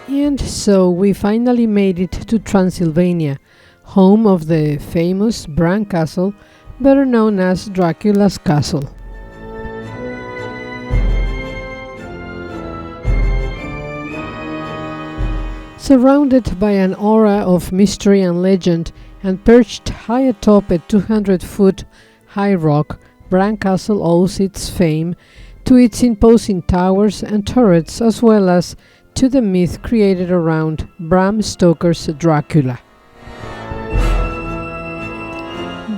And so we finally made it to Transylvania, home of the famous Bran Castle, better known as Dracula's Castle. Surrounded by an aura of mystery and legend, and perched high atop a 200-foot high rock, Bran Castle owes its fame to its imposing towers and turrets, as well as to the myth created around Bram Stoker's Dracula.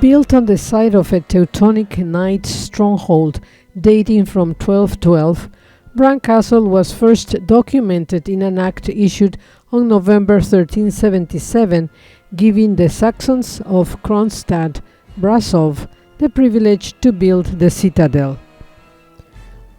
Built on the site of a Teutonic knight stronghold dating from 1212, Bran Castle was first documented in an act issued on November 1377, giving the Saxons of Kronstadt Brasov the privilege to build the citadel.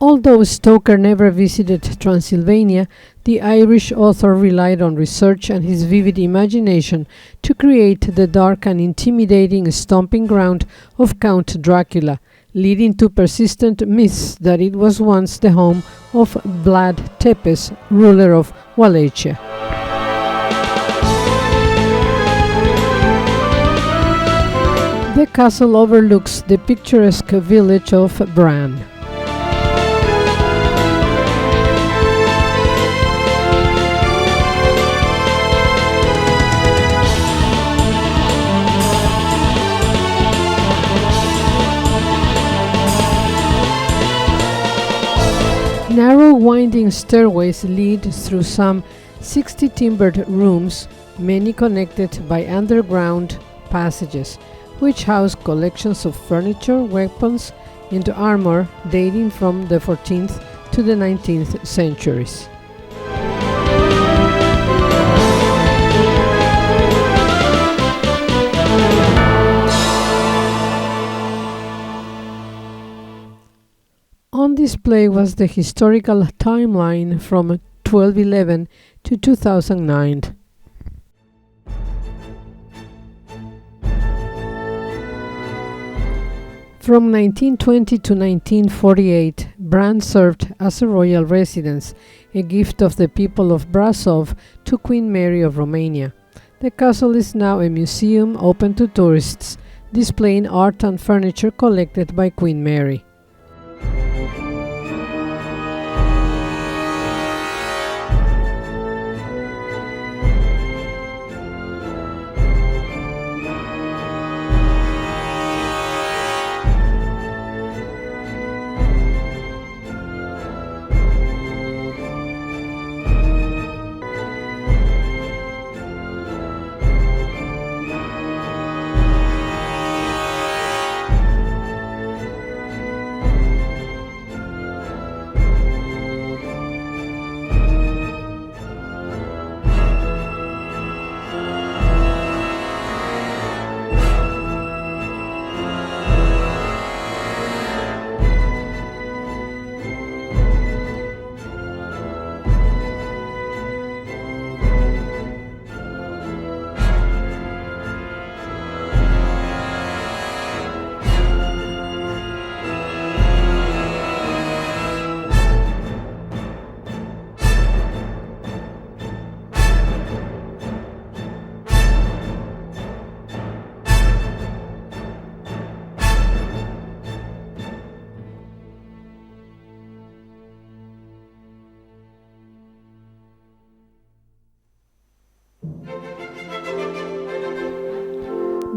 Although Stoker never visited Transylvania, the Irish author relied on research and his vivid imagination to create the dark and intimidating stomping ground of Count Dracula, leading to persistent myths that it was once the home of Vlad Tepes, ruler of Wallachia. The castle overlooks the picturesque village of Bran. Narrow winding stairways lead through some 60 timbered rooms, many connected by underground passages, which house collections of furniture, weapons, and armor dating from the 14th to the 19th centuries. On display was the historical timeline from 1211 to 2009. From 1920 to 1948, Bran served as a royal residence, a gift of the people of Brasov to Queen Mary of Romania. The castle is now a museum open to tourists, displaying art and furniture collected by Queen Mary.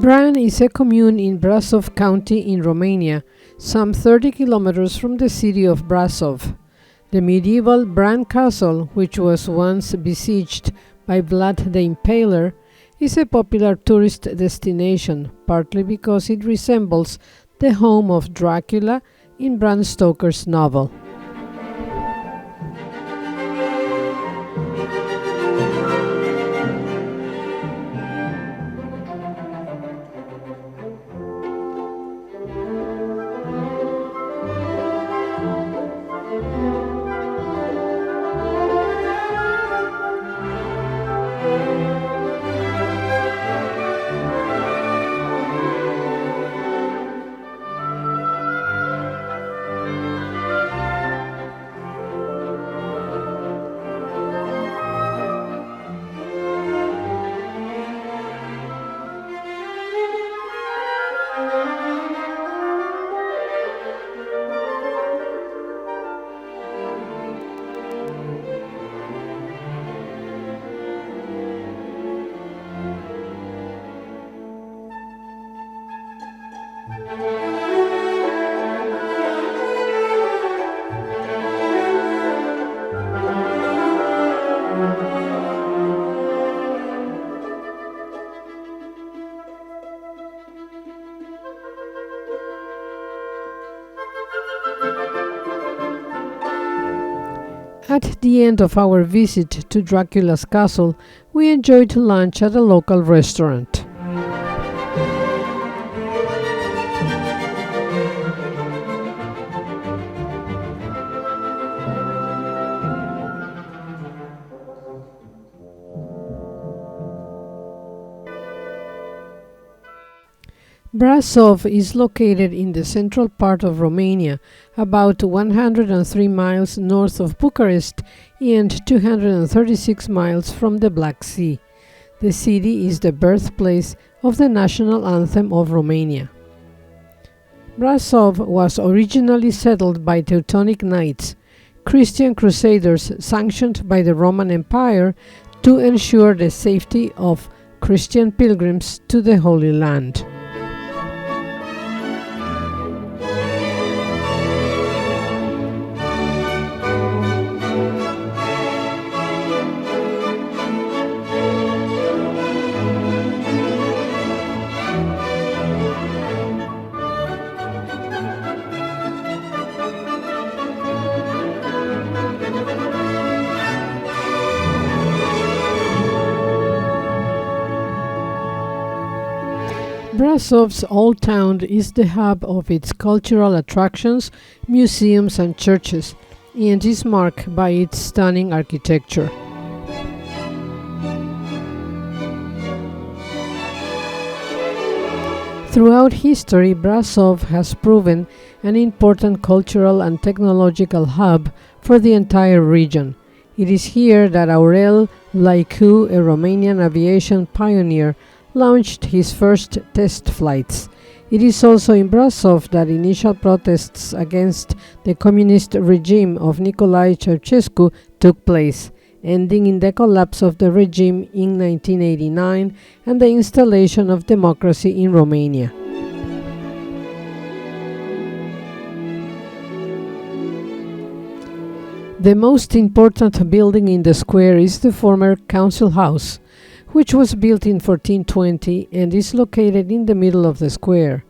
Bran is a commune in Brasov County in Romania, some 30 kilometers from the city of Brasov. The medieval Bran Castle, which was once besieged by Vlad the Impaler, is a popular tourist destination, partly because it resembles the home of Dracula in Bram Stoker's novel. At the end of our visit to Dracula's castle, we enjoyed lunch at a local restaurant. Brasov is located in the central part of Romania, about 103 miles north of Bucharest and 236 miles from the Black Sea. The city is the birthplace of the national anthem of Romania. Brasov was originally settled by Teutonic Knights, Christian crusaders sanctioned by the Roman Empire to ensure the safety of Christian pilgrims to the Holy Land. Brasov's old town is the hub of its cultural attractions, museums and churches, and is marked by its stunning architecture. Throughout history, Brasov has proven an important cultural and technological hub for the entire region. It is here that Aurel Laicu, a Romanian aviation pioneer, launched his first test flights. It is also in Brasov that initial protests against the communist regime of Nicolae Ceausescu took place, ending in the collapse of the regime in 1989 and the installation of democracy in Romania. The most important building in the square is the former council house, which was built in 1420 and is located in the middle of the square.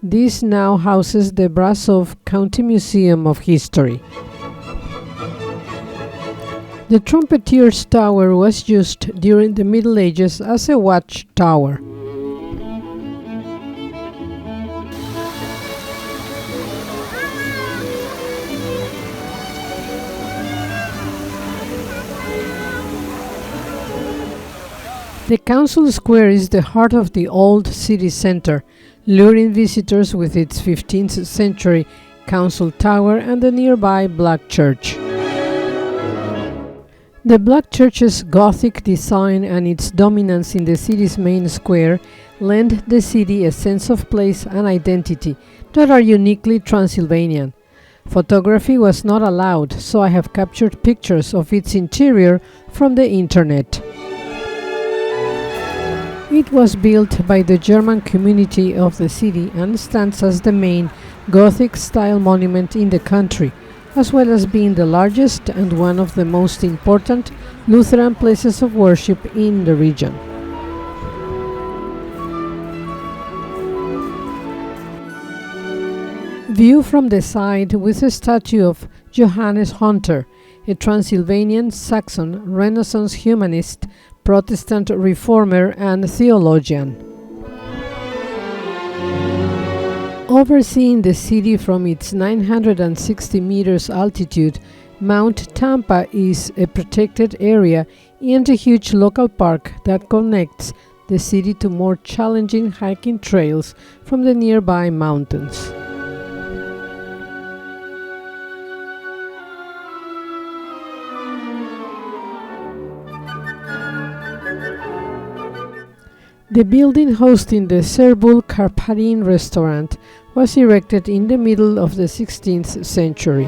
This now houses the Brasov County Museum of History. The Trumpetier's Tower was used during the Middle Ages as a watchtower. The Council Square is the heart of the old city center, luring visitors with its 15th century council tower and the nearby Black Church. The Black Church's Gothic design and its dominance in the city's main square lend the city a sense of place and identity that are uniquely Transylvanian. Photography was not allowed, so I have captured pictures of its interior from the internet. It was built by the German community of the city and stands as the main Gothic-style monument in the country, as well as being the largest and one of the most important Lutheran places of worship in the region. View from the side with a statue of Johannes Hunter, a Transylvanian Saxon Renaissance humanist, Protestant reformer and theologian. Overseeing the city from its 960 meters altitude, Mount Tampa is a protected area and a huge local park that connects the city to more challenging hiking trails from the nearby mountains. The building hosting the Serbul Carpatin restaurant was erected in the middle of the 16th century.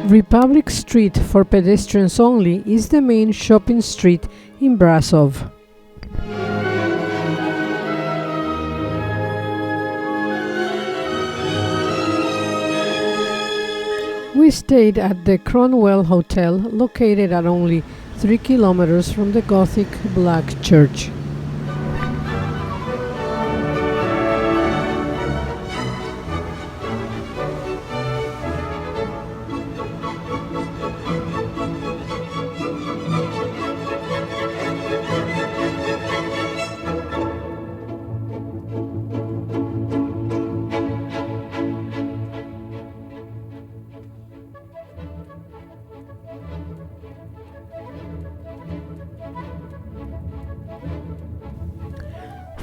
Republic Street, for pedestrians only, is the main shopping street in Brasov. We stayed at the Cromwell Hotel, located at only 3 kilometers from the Gothic Black Church.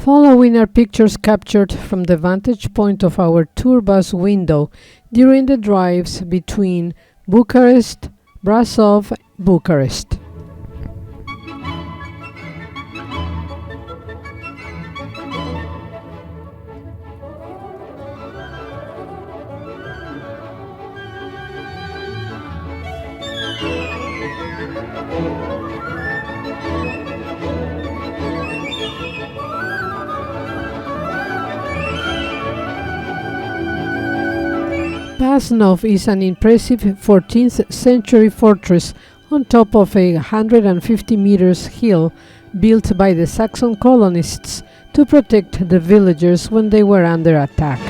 Following are pictures captured from the vantage point of our tour bus window during the drives between Bucharest, Brasov, Bucharest. Basnov is an impressive 14th century fortress on top of a 150 meters hill built by the Saxon colonists to protect the villagers when they were under attack.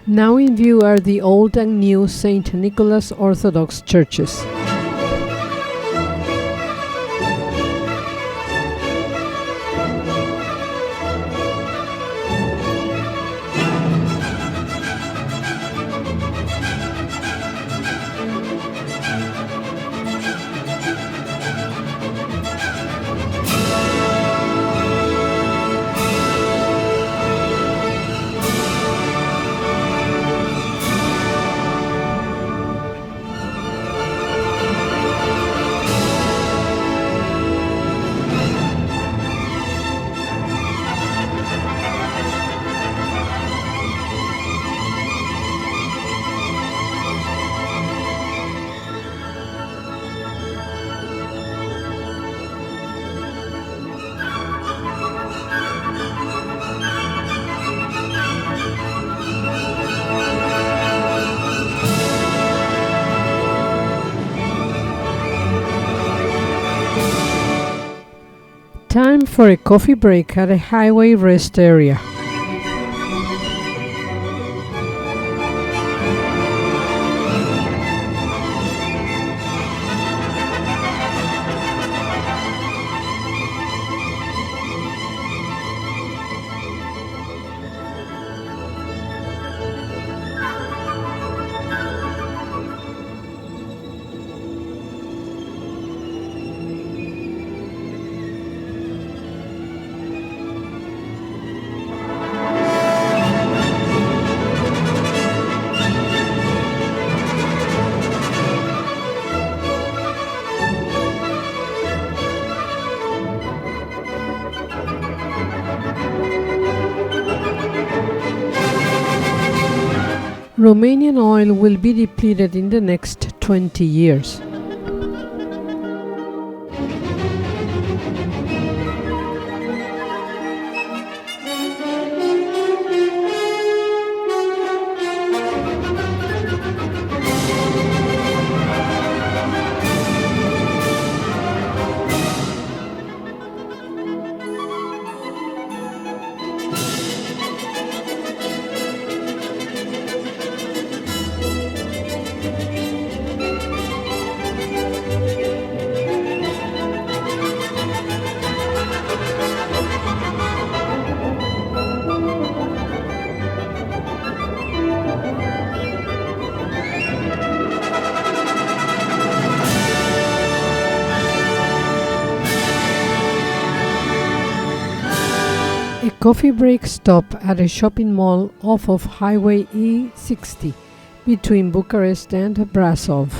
Now in view are the old and new St. Nicholas Orthodox churches. Time for a coffee break at a highway rest area. Romanian oil will be depleted in the next 20 years. A coffee break stop at a shopping mall off of Highway E60 between Bucharest and Brasov.